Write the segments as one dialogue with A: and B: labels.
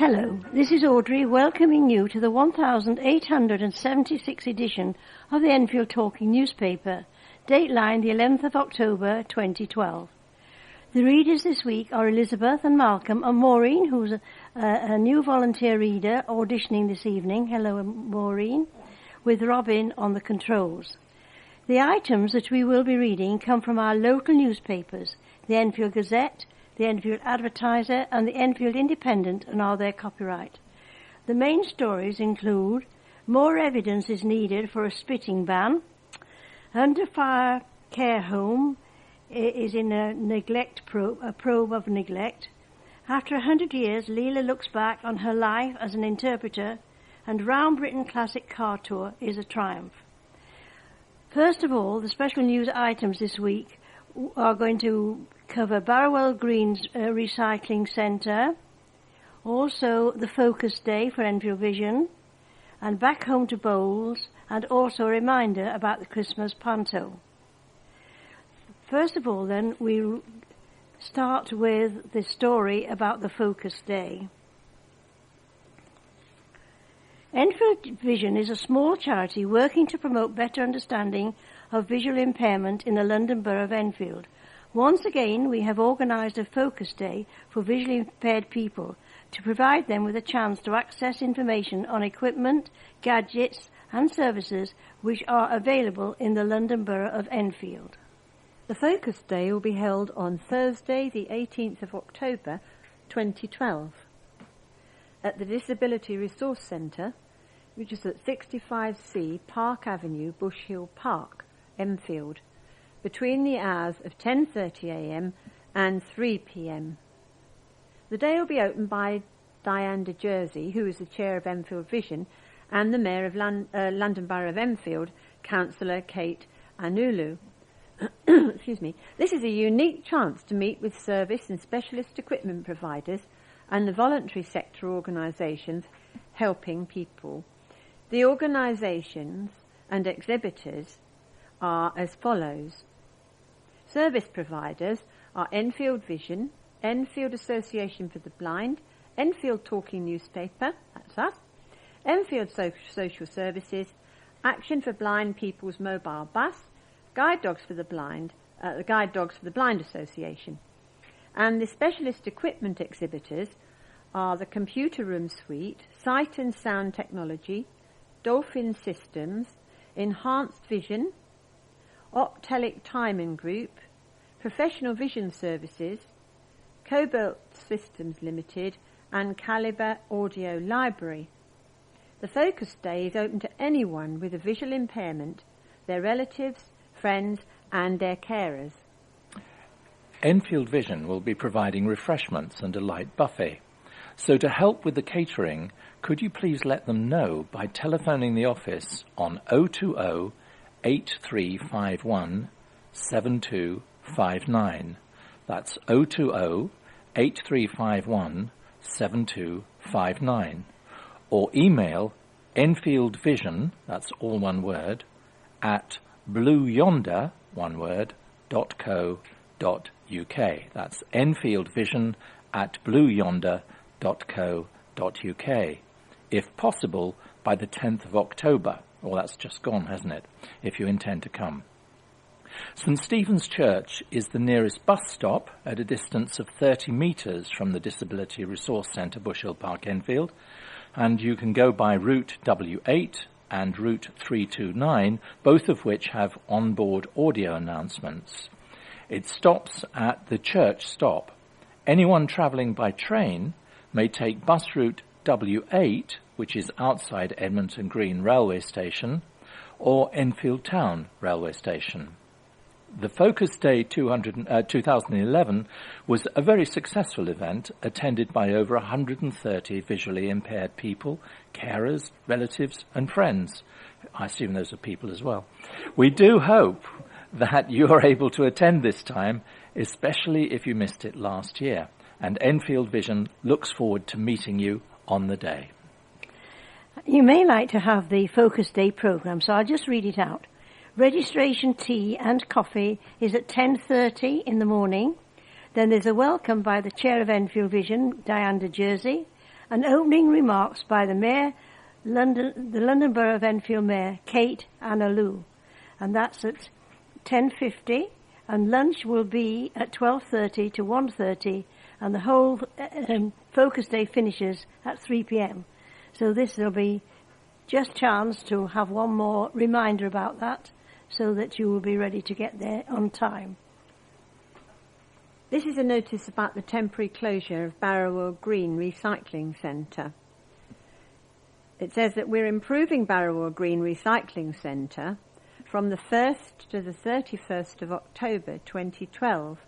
A: Hello, this is Audrey welcoming you to the 1876 edition of the Enfield Talking newspaper, Dateline the 11th of October 2012. The readers this week are Elizabeth and Malcolm and Maureen, who's a new volunteer reader auditioning this evening. Hello, Maureen, with Robin on the controls. The items that we will be reading come from our local newspapers, the Enfield Gazette, the Enfield Advertiser and the Enfield Independent, and are their copyright. The main stories include more evidence is needed for a spitting ban, under fire care home is in a probe of neglect. After 100 years, Leela looks back on her life as an interpreter, and Round Britain Classic Car Tour is a triumph. First of all, the special news items this week are going to cover Barrowell Green's Recycling Centre, also the Focus Day for Enfield Vision, and Back Home to Bowls, and also a reminder about the Christmas Panto. First of all, then, we start with the story about the Focus Day. Enfield Vision is a small charity working to promote better understanding of visual impairment in the London Borough of Enfield. Once again, we have organised a Focus Day for visually impaired people to provide them with a chance to access information on equipment, gadgets and services which are available in the London Borough of Enfield.
B: The Focus Day will be held on Thursday, the 18th of October 2012 at the Disability Resource Centre, which is at 65C Park Avenue, Bush Hill Park, Enfield, between the hours of 10:30am and 3pm. The day will be opened by Diane de Jersey, who is the Chair of Enfield Vision, and the Mayor of London Borough of Enfield, Councillor Kate Anulu. Excuse me. This is a unique chance to meet with service and specialist equipment providers and the voluntary sector organisations helping people. The organisations and exhibitors are as follows. Service providers are Enfield Vision, Enfield Association for the Blind, Enfield Talking Newspaper, that's us, Enfield Social Services, Action for Blind People's Mobile Bus, Guide Dogs for the Blind, the Guide Dogs for the Blind Association. And the specialist equipment exhibitors are the Computer Room Suite, Sight and Sound Technology, Dolphin Systems, Enhanced Vision, Optelic Timing Group, Professional Vision Services, Cobalt Systems Limited, and Calibre Audio Library. The Focus Day is open to anyone with a visual impairment, their relatives, friends, and their carers.
C: Enfield Vision will be providing refreshments and a light buffet. So to help with the catering, could you please let them know by telephoning the office on 020 8351 7259. That's 020 8351 7259. Or email enfieldvision, that's all one word, at blueyonder, one word, .co.uk. That's enfieldvision at blueyonder.co.uk. If possible, by the 10th of October. Well, that's just gone, hasn't it, if you intend to come. St Stephen's Church is the nearest bus stop at a distance of 30 metres from the Disability Resource Centre, Bush Hill Park, Enfield, and you can go by route W8 and route 329, both of which have onboard audio announcements. It stops at the church stop. Anyone travelling by train may take bus route W8, which is outside Edmonton Green Railway Station, or Enfield Town Railway Station. The Focus Day 2011 was a very successful event attended by over 130 visually impaired people, carers, relatives and friends. I assume those are people as well. We do hope that you are able to attend this time, especially if you missed it last year. And Enfield Vision looks forward to meeting you on the day.
A: You may like to have the Focus Day programme, so I'll just read it out. Registration tea and coffee is at 10:30 in the morning. Then there's a welcome by the Chair of Enfield Vision, Diane de Jersey, and opening remarks by the Mayor, the London Borough of Enfield Mayor, Kate Analu. And that's at 10:50, and lunch will be at 12:30 to 1:30, and the whole focus day finishes at 3 p.m. So this will be just chance to have one more reminder about that, so that you will be ready to get there on time.
B: This is a notice about the temporary closure of Barrowell Green Recycling Centre. It says that we're improving Barrowell Green Recycling Centre from the 1st to the 31st of October 2012,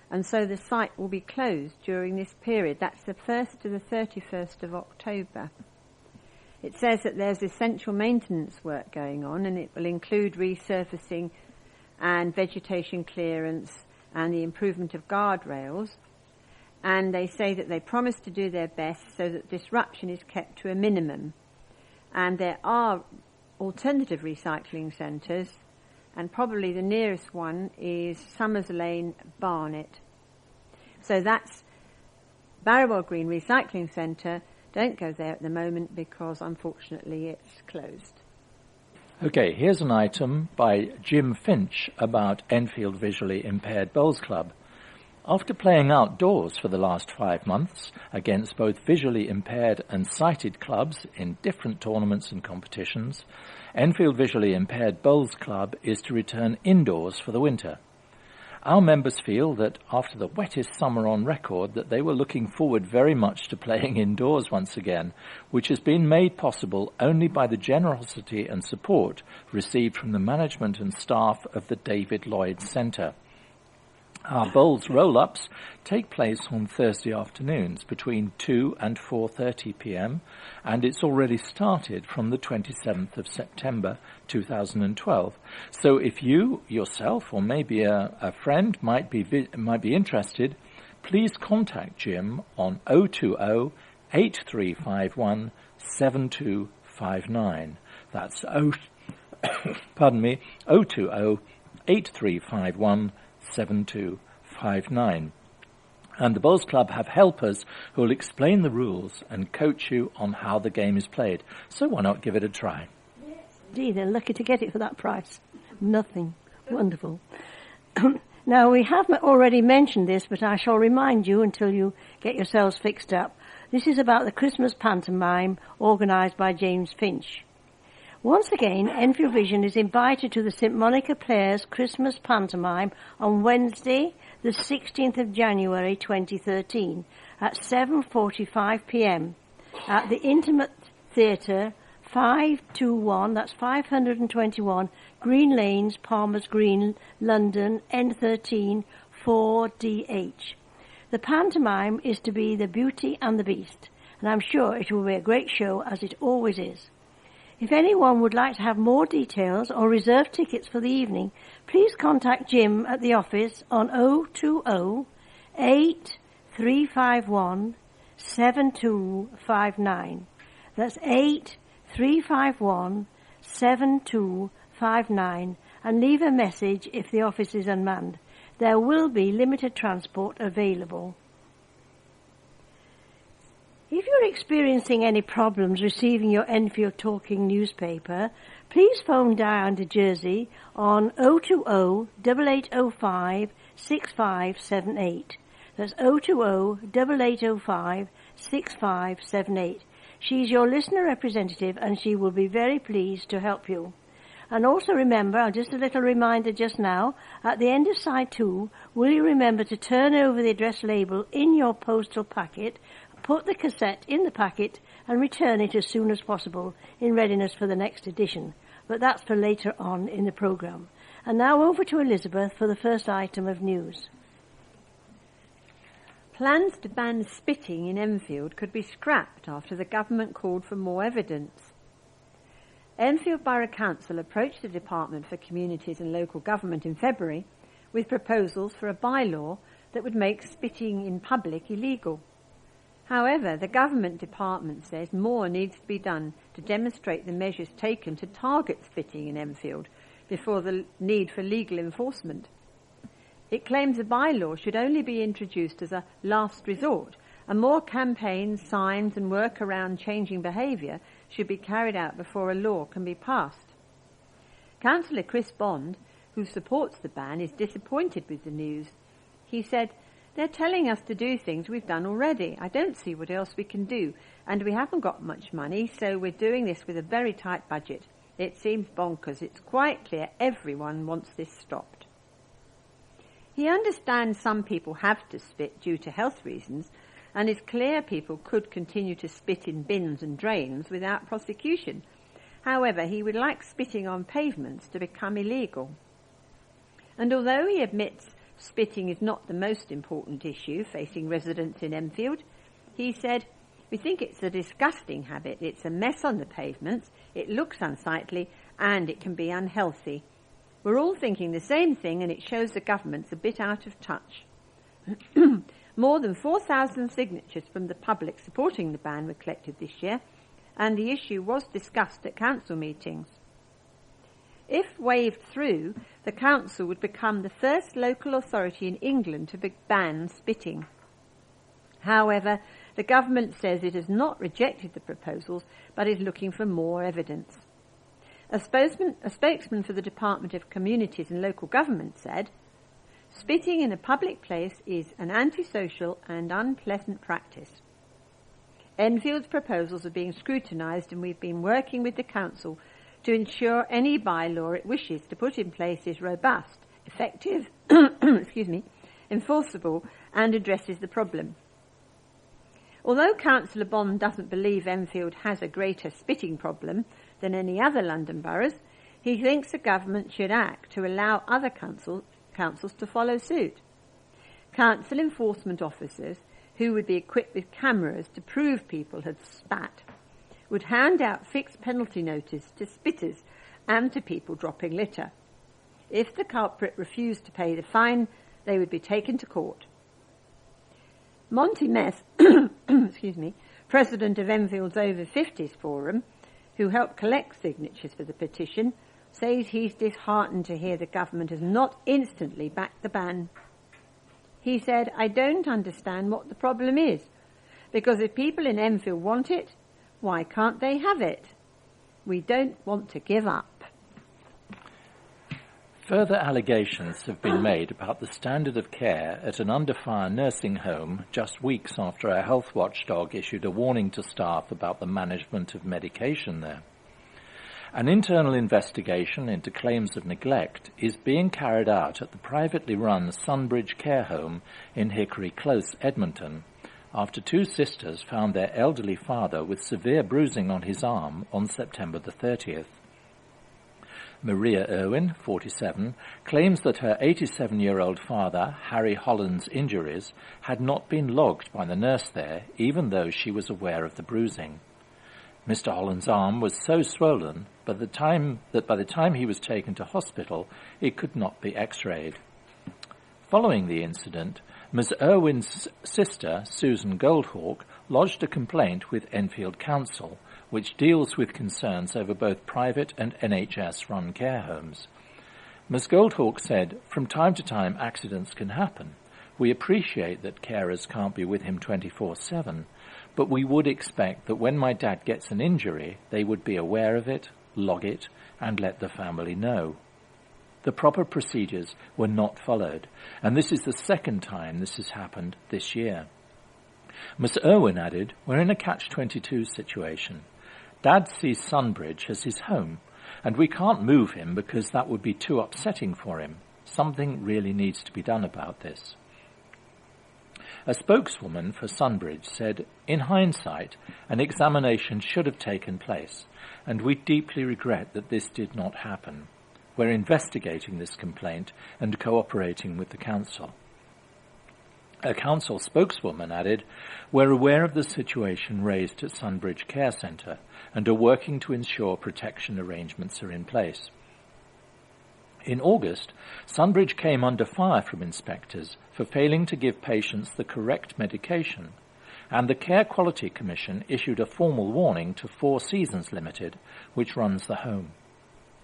B: and so the site will be closed during this period. That's the 1st to the 31st of October. It says that there's essential maintenance work going on, and it will include resurfacing and vegetation clearance and the improvement of guardrails. And they say that they promise to do their best so that disruption is kept to a minimum. And there are alternative recycling centres, and probably the nearest one is Summers Lane, Barnet. So that's Barrowell Green Recycling Centre. Don't go there at the moment because, unfortunately, it's closed.
C: Okay, here's an item by Jim Finch about Enfield Visually Impaired Bowls Club. After playing outdoors for the last 5 months against both visually impaired and sighted clubs in different tournaments and competitions, Enfield Visually Impaired Bowls Club is to return indoors for the winter. Our members feel that after the wettest summer on record that they were looking forward very much to playing indoors once again, which has been made possible only by the generosity and support received from the management and staff of the David Lloyd Centre. Our bowls roll-ups take place on Thursday afternoons between 2 and 4:30 p.m. and it's already started from the 27th of September 2012. So if you yourself or maybe a friend might be interested, please contact Jim on 020 8351 7259. That's 020 8351 7259. And the Bowls Club have helpers who will explain the rules and coach you on how the game is played. So why not give it a try?
A: Yes, indeed, they're lucky to get it for that price. Nothing. Wonderful. Now, we have already mentioned this, but I shall remind you until you get yourselves fixed up. This is about the Christmas pantomime organised by James Finch. Once again, Enfield Vision is invited to the St Monica Players Christmas Pantomime on Wednesday, the 16th of January 2013 at 7:45 p.m. at the Intimate Theatre, 521, that's 521 Green Lanes, Palmer's Green, London, N13 4DH. The pantomime is to be The Beauty and the Beast, and I'm sure it will be a great show, as it always is. If anyone would like to have more details or reserve tickets for the evening, please contact Jim at the office on 020 8351 7259. That's 8351 7259, and leave a message if the office is unmanned. There will be limited transport available. If you're experiencing any problems receiving your Enfield Talking newspaper, please phone Diane de Jersey on 020 8805 6578. That's 020 8805 6578. She's your listener representative and she will be very pleased to help you. And also remember, just a little reminder just now, at the end of side 2, will you remember to turn over the address label in your postal packet, put the cassette in the packet and return it as soon as possible in readiness for the next edition. But that's for later on in the programme. And now over to Elizabeth for the first item of news.
B: Plans to ban spitting in Enfield could be scrapped after the government called for more evidence. Enfield Borough Council approached the Department for Communities and Local Government in February with proposals for a bylaw that would make spitting in public illegal. However, the government department says more needs to be done to demonstrate the measures taken to target spitting in Enfield before the need for legal enforcement. It claims a bylaw should only be introduced as a last resort and more campaigns, signs and work around changing behaviour should be carried out before a law can be passed. Councillor Chris Bond, who supports the ban, is disappointed with the news. He said, "They're telling us to do things we've done already. I don't see what else we can do, and we haven't got much money, so we're doing this with a very tight budget. It seems bonkers. It's quite clear everyone wants this stopped." He understands some people have to spit due to health reasons, and is clear people could continue to spit in bins and drains without prosecution. However, he would like spitting on pavements to become illegal. And although he admits spitting is not the most important issue facing residents in Enfield, he said, "We think it's a disgusting habit. It's a mess on the pavements, it looks unsightly, and it can be unhealthy. We're all thinking the same thing, and it shows the government's a bit out of touch." More than 4,000 signatures from the public supporting the ban were collected this year, and the issue was discussed at council meetings. If waved through, the council would become the first local authority in England to ban spitting. However, the government says it has not rejected the proposals, but is looking for more evidence. A spokesman for the Department of Communities and Local Government said, "Spitting in a public place is an antisocial and unpleasant practice. Enfield's proposals are being scrutinised, and we've been working with the council to ensure any bylaw it wishes to put in place is robust, effective, enforceable, and addresses the problem." Although Councillor Bond doesn't believe Enfield has a greater spitting problem than any other London boroughs, he thinks the government should act to allow other councils to follow suit. Council enforcement officers, who would be equipped with cameras to prove people had spat, would hand out fixed penalty notice to spitters and to people dropping litter. If the culprit refused to pay the fine, they would be taken to court. Monty Meth, president of Enfield's Over 50s Forum, who helped collect signatures for the petition, says he's disheartened to hear the government has not instantly backed the ban. He said, "I don't understand what the problem is, because if people in Enfield want it, why can't they have it? We don't want to give up."
C: Further allegations have been made about the standard of care at an under-fire nursing home just weeks after a health watchdog issued a warning to staff about the management of medication there. An internal investigation into claims of neglect is being carried out at the privately run Sunbridge care home in Hickory Close, Edmonton, after two sisters found their elderly father with severe bruising on his arm on September the 30th. Maria Irwin, 47, claims that her 87-year-old father, Harry Holland's injuries, had not been logged by the nurse there, even though she was aware of the bruising. Mr. Holland's arm was so swollen that by the time he was taken to hospital, it could not be x-rayed. Following the incident, Ms. Irwin's sister, Susan Goldhawk, lodged a complaint with Enfield Council, which deals with concerns over both private and NHS-run care homes. Ms. Goldhawk said, "From time to time accidents can happen. We appreciate that carers can't be with him 24/7, but we would expect that when my dad gets an injury, they would be aware of it, log it, and let the family know. The proper procedures were not followed, and this is the second time this has happened this year." Ms. Irwin added, "We're in a catch-22 situation. Dad sees Sunbridge as his home, and we can't move him because that would be too upsetting for him. Something really needs to be done about this." A spokeswoman for Sunbridge said, "In hindsight, an examination should have taken place, and we deeply regret that this did not happen. We're investigating this complaint and cooperating with the council." A council spokeswoman added, "We're aware of the situation raised at Sunbridge Care Centre and are working to ensure protection arrangements are in place." In August, Sunbridge came under fire from inspectors for failing to give patients the correct medication, and the Care Quality Commission issued a formal warning to Four Seasons Limited, which runs the home.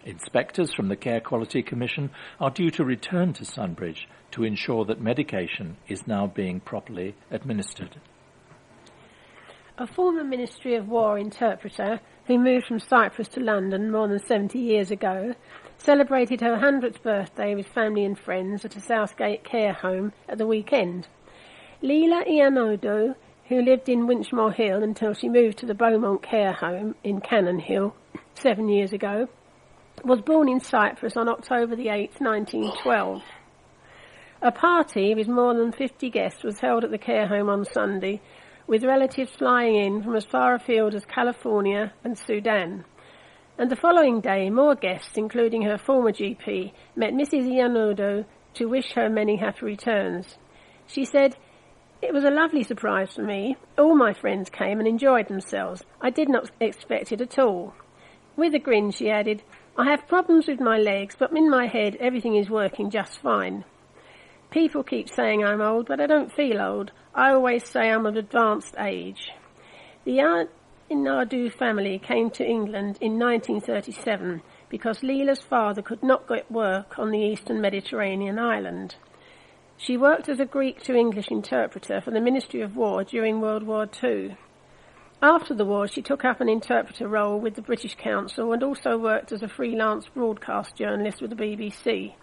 C: Inspectors from the Care Quality Commission are due to return to Sunbridge to ensure that medication is now being properly administered.
D: A former Ministry of War interpreter who moved from Cyprus to London more than 70 years ago celebrated her 100th birthday with family and friends at a Southgate care home at the weekend. Leela Ianodo, who lived in Winchmore Hill until she moved to the Beaumont care home in Cannon Hill 7 years ago, was born in Cyprus on October the 8th, 1912. A party with more than 50 guests was held at the care home on Sunday, with relatives flying in from as far afield as California and Sudan. And the following day, more guests, including her former GP, met Mrs. Ianodo to wish her many happy returns. She said, "It was a lovely surprise for me. All my friends came and enjoyed themselves. I did not expect it at all." With a grin, she added, "I have problems with my legs, but in my head everything is working just fine. People keep saying I'm old, but I don't feel old. I always say I'm of advanced age." The Ianodo family came to England in 1937 because Leela's father could not get work on the eastern Mediterranean island. She worked as a Greek to English interpreter for the Ministry of War during World War II. After the war, she took up an interpreter role with the British Council and also worked as a freelance broadcast journalist with the BBC.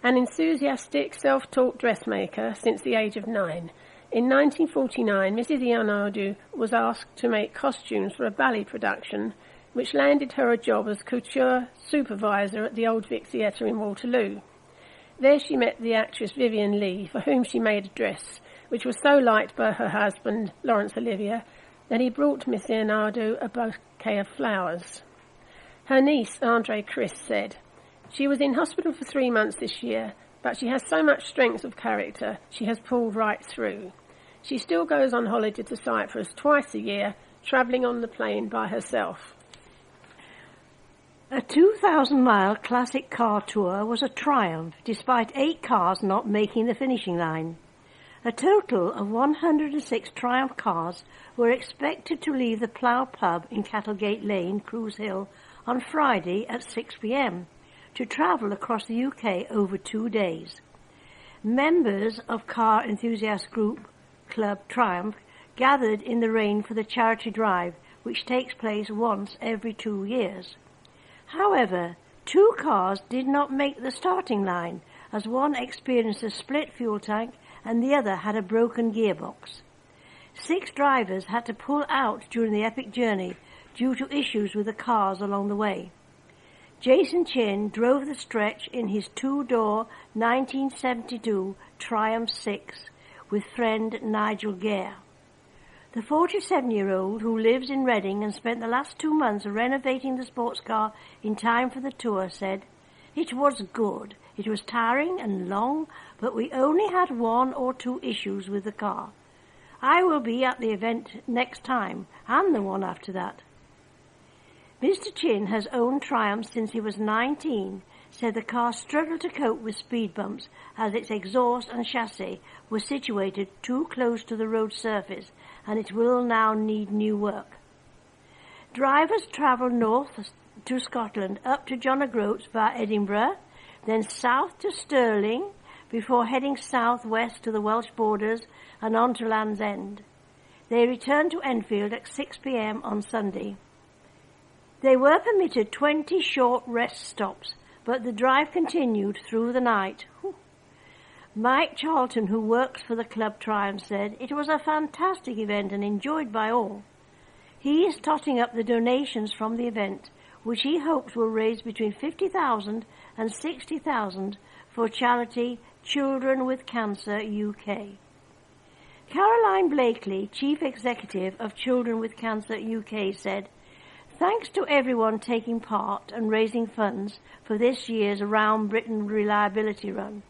D: An enthusiastic, self-taught dressmaker since the age of 9, in 1949, Mrs. Ianodo was asked to make costumes for a ballet production, which landed her a job as couture supervisor at the Old Vic Theatre in Waterloo. There she met the actress Vivian Leigh, for whom she made a dress, which was so liked by her husband, Laurence Olivier, that he brought Miss Ianodo a bouquet of flowers. Her niece, Audrey Chris, said, "She was in hospital for 3 months this year, but she has so much strength of character, she has pulled right through. She still goes on holiday to Cyprus twice a year, travelling on the plane by herself."
A: A 2,000-mile classic car tour was a triumph, despite 8 cars not making the finishing line. A total of 106 Triumph cars were expected to leave the Plough Pub in Cattlegate Lane, Cruise Hill, on Friday at 6 p.m. to travel across the UK over 2 days. Members of car enthusiast group Club Triumph gathered in the rain for the charity drive, which takes place once every 2 years. However, 2 cars did not make the starting line, as one experienced a split fuel tank and the other had a broken gearbox. 6 drivers had to pull out during the epic journey due to issues with the cars along the way. Jason Chin drove the stretch in his 2-door 1972 Triumph 6 with friend Nigel Gare. The 47-year-old, who lives in Reading and spent the last 2 months renovating the sports car in time for the tour, said, "It was good. It was tiring and long, but we only had 1 or 2 issues with the car. I will be at the event next time and the one after that." Mr. Chin has owned Triumph since he was 19, said the car struggled to cope with speed bumps as its exhaust and chassis were situated too close to the road surface, and it will now need new work. Drivers travel north to Scotland up to John O'Groats via Edinburgh, then south to Stirling before heading south-west to the Welsh borders and on to Land's End. They return to Enfield at 6 p.m. on Sunday. They were permitted 20 short rest stops, but the drive continued through the night. Mike Charlton, who works for the Club Triumph, said, "It was a fantastic event and enjoyed by all." He is totting up the donations from the event, which he hopes will raise between 50,000 and 60,000 for charity Children with Cancer UK. Caroline Blakely, Chief Executive of Children with Cancer UK, said, "Thanks to everyone taking part and raising funds for this year's Around Britain Reliability Run.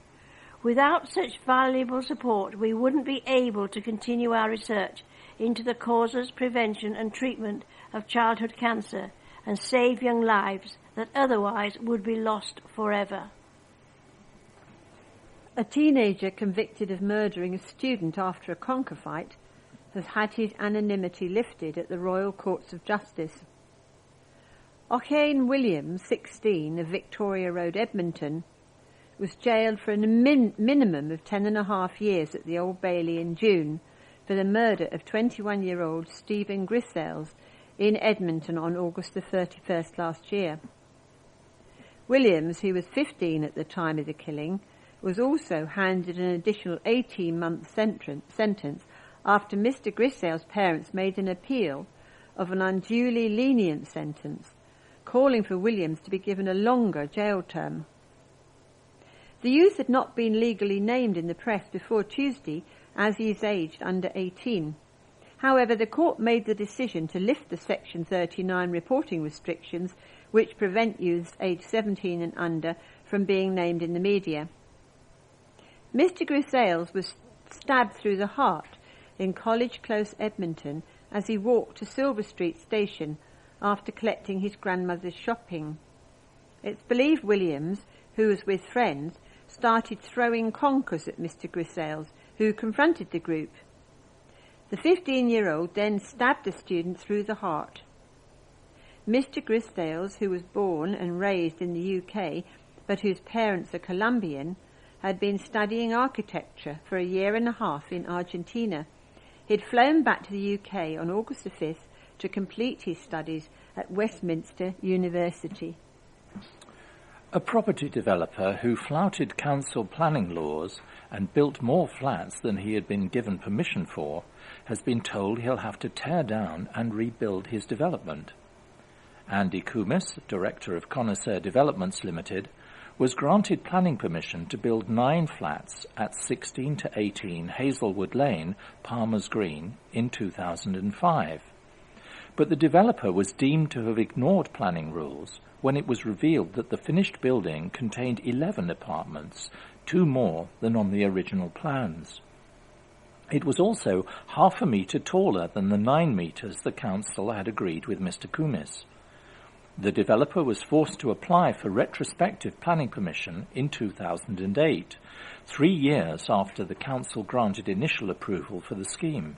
A: Without such valuable support, we wouldn't be able to continue our research into the causes, prevention and treatment of childhood cancer and save young lives that otherwise would be lost forever."
B: A teenager convicted of murdering a student after a conker fight has had his anonymity lifted at the Royal Courts of Justice. O'Kane Williams, 16, of Victoria Road, Edmonton, was jailed for a minimum of 10.5 years at the Old Bailey in June for the murder of 21-year-old Stephen Grisales in Edmonton on August the 31st last year. Williams, who was 15 at the time of the killing, was also handed an additional 18-month sentence after Mr. Grisale's parents made an appeal of an unduly lenient sentence, calling for Williams to be given a longer jail term. The youth had not been legally named in the press before Tuesday, as he is aged under 18. However, the court made the decision to lift the Section 39 reporting restrictions which prevent youths aged 17 and under from being named in the media. Mr. Grisales was stabbed through the heart in College Close, Edmonton, as he walked to Silver Street Station after collecting his grandmother's shopping. It's believed Williams, who was with friends, started throwing conkers at Mr. Grisales, who confronted the group. The 15-year-old then stabbed the student through the heart. Mr. Grisales, who was born and raised in the UK, but whose parents are Colombian, had been studying architecture for a year and a half in Argentina. He'd flown back to the UK on August the 5th to complete his studies at Westminster University.
C: A property developer who flouted council planning laws and built more flats than he had been given permission for has been told he'll have to tear down and rebuild his development. Andy Kumis, director of Connoisseur Developments Limited, was granted planning permission to build 9 flats at 16 to 18 Hazelwood Lane, Palmer's Green, in 2005. But the developer was deemed to have ignored planning rules when it was revealed that the finished building contained 11 apartments, 2 more than on the original plans. It was also half a metre taller than the 9 metres the council had agreed with Mr. Kumis. The developer was forced to apply for retrospective planning permission in 2008, 3 years after the council granted initial approval for the scheme.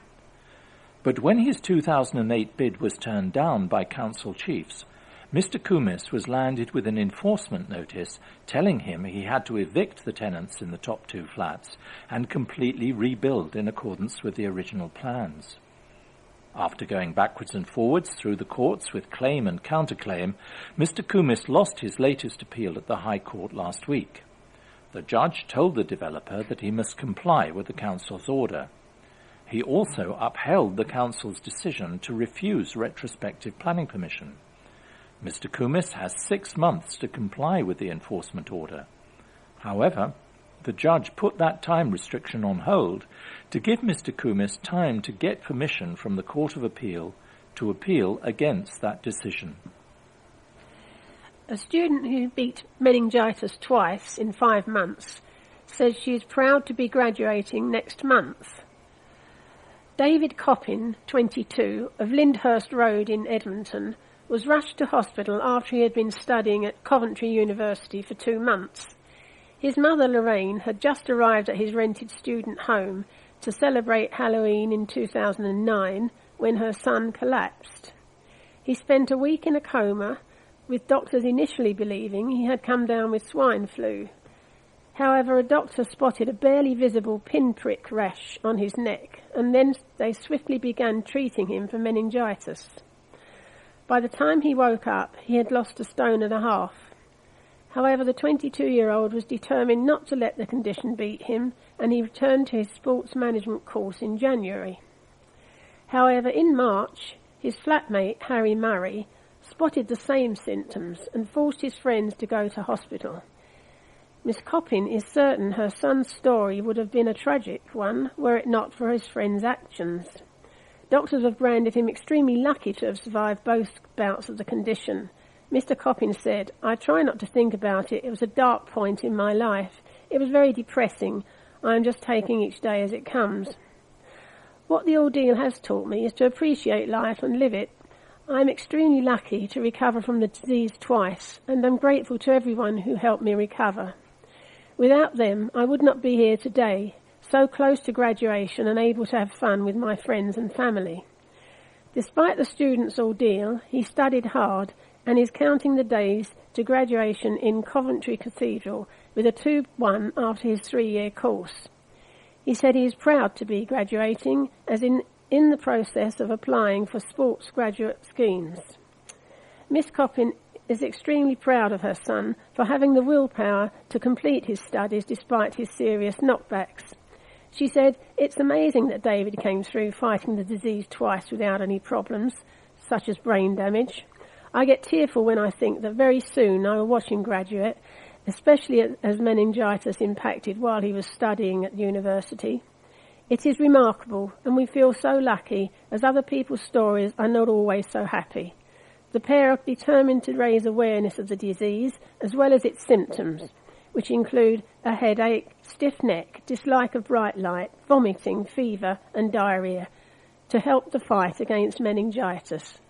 C: But when his 2008 bid was turned down by council chiefs, Mr. Kumis was landed with an enforcement notice telling him he had to evict the tenants in the top 2 flats and completely rebuild in accordance with the original plans. After going backwards and forwards through the courts with claim and counterclaim, Mr. Kumis lost his latest appeal at the High Court last week. The judge told the developer that he must comply with the council's order. He also upheld the council's decision to refuse retrospective planning permission. Mr. Kumis has 6 months to comply with the enforcement order. However, the judge put that time restriction on hold to give Mr. Kumis time to get permission from the Court of Appeal to appeal against that decision.
D: A student who beat meningitis twice in 5 months says she is proud to be graduating next month. David Coppin, 22, of Lyndhurst Road in Edmonton, was rushed to hospital after he had been studying at Coventry University for 2 months. His mother, Lorraine, had just arrived at his rented student home to celebrate Halloween in 2009 when her son collapsed. He spent a week in a coma, with doctors initially believing he had come down with swine flu. However, a doctor spotted a barely visible pinprick rash on his neck, and then they swiftly began treating him for meningitis. By the time he woke up, he had lost 1.5 stone. However, the 22-year-old was determined not to let the condition beat him, and he returned to his sports management course in January. However, in March, his flatmate, Harry Murray, spotted the same symptoms and forced his friends to go to hospital. Miss Coppin is certain her son's story would have been a tragic one were it not for his friend's actions. Doctors have branded him extremely lucky to have survived both bouts of the condition. Mr. Coppin said, "I try not to think about it. It was a dark point in my life. It was very depressing. I am just taking each day as it comes. What the ordeal has taught me is to appreciate life and live it. I am extremely lucky to recover from the disease twice, and I'm grateful to everyone who helped me recover. Without them, I would not be here today, so close to graduation and able to have fun with my friends and family." Despite the student's ordeal, he studied hard and is counting the days to graduation in Coventry Cathedral with a 2-1 after his 3-year course. He said he is proud to be graduating, as in the process of applying for sports graduate schemes. Miss Coppin is extremely proud of her son for having the willpower to complete his studies despite his serious knockbacks. She said, "It's amazing that David came through fighting the disease twice without any problems, such as brain damage. I get tearful when I think that very soon I will watch him graduate, especially as meningitis impacted while he was studying at university. It is remarkable, and we feel so lucky, as other people's stories are not always so happy. The pair are determined to raise awareness of the disease, as well as its symptoms, which include a headache, stiff neck, dislike of bright light, vomiting, fever and diarrhoea, to help the fight against meningitis."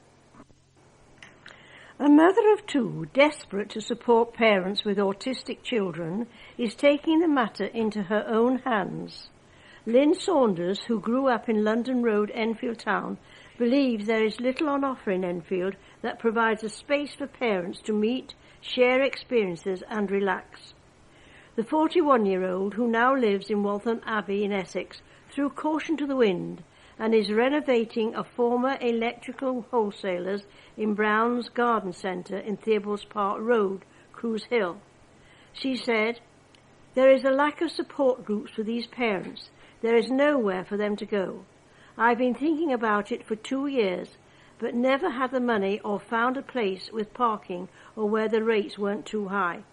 A: A mother of two, desperate to support parents with autistic children, is taking the matter into her own hands. Lynn Saunders, who grew up in London Road, Enfield Town, believes there is little on offer in Enfield that provides a space for parents to meet, share experiences and relax. The 41-year-old, who now lives in Waltham Abbey in Essex, threw caution to the wind and is renovating a former electrical wholesalers in Brown's Garden Centre in Theobald's Park Road, Cruise Hill. She said, "There is a lack of support groups for these parents. There is nowhere for them to go. I've been thinking about it for 2 years, but never had the money or found a place with parking or where the rates weren't too high.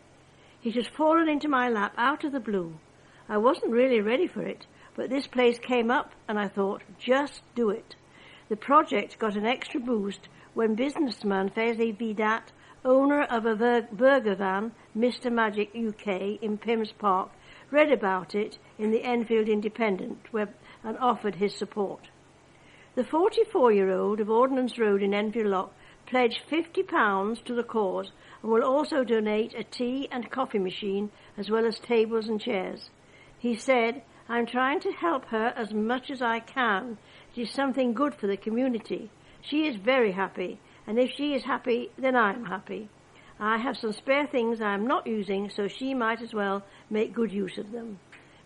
A: It has fallen into my lap out of the blue. I wasn't really ready for it, but this place came up and I thought, just do it. The project got an extra boost when businessman Faizy Bidat, owner of a burger van, Mr. Magic UK in Pims Park, read about it in the Enfield Independent and offered his support. The 44-year-old of Ordnance Road in Enfield Lock pledged £50 to the cause and will also donate a tea and coffee machine as well as tables and chairs. He said, "I'm trying to help her as much as I can. It is something good for the community. She is very happy, and if she is happy, then I am happy. I have some spare things I am not using, so she might as well make good use of them."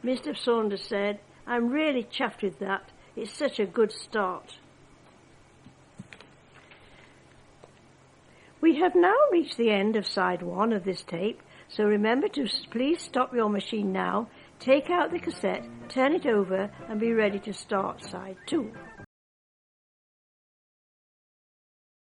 A: Mr. Saunders said, "I'm really chuffed with that. It's such a good start." We have now reached the end of side 1 of this tape, so remember to please stop your machine now, take out the cassette, turn it over and be ready to start side 2.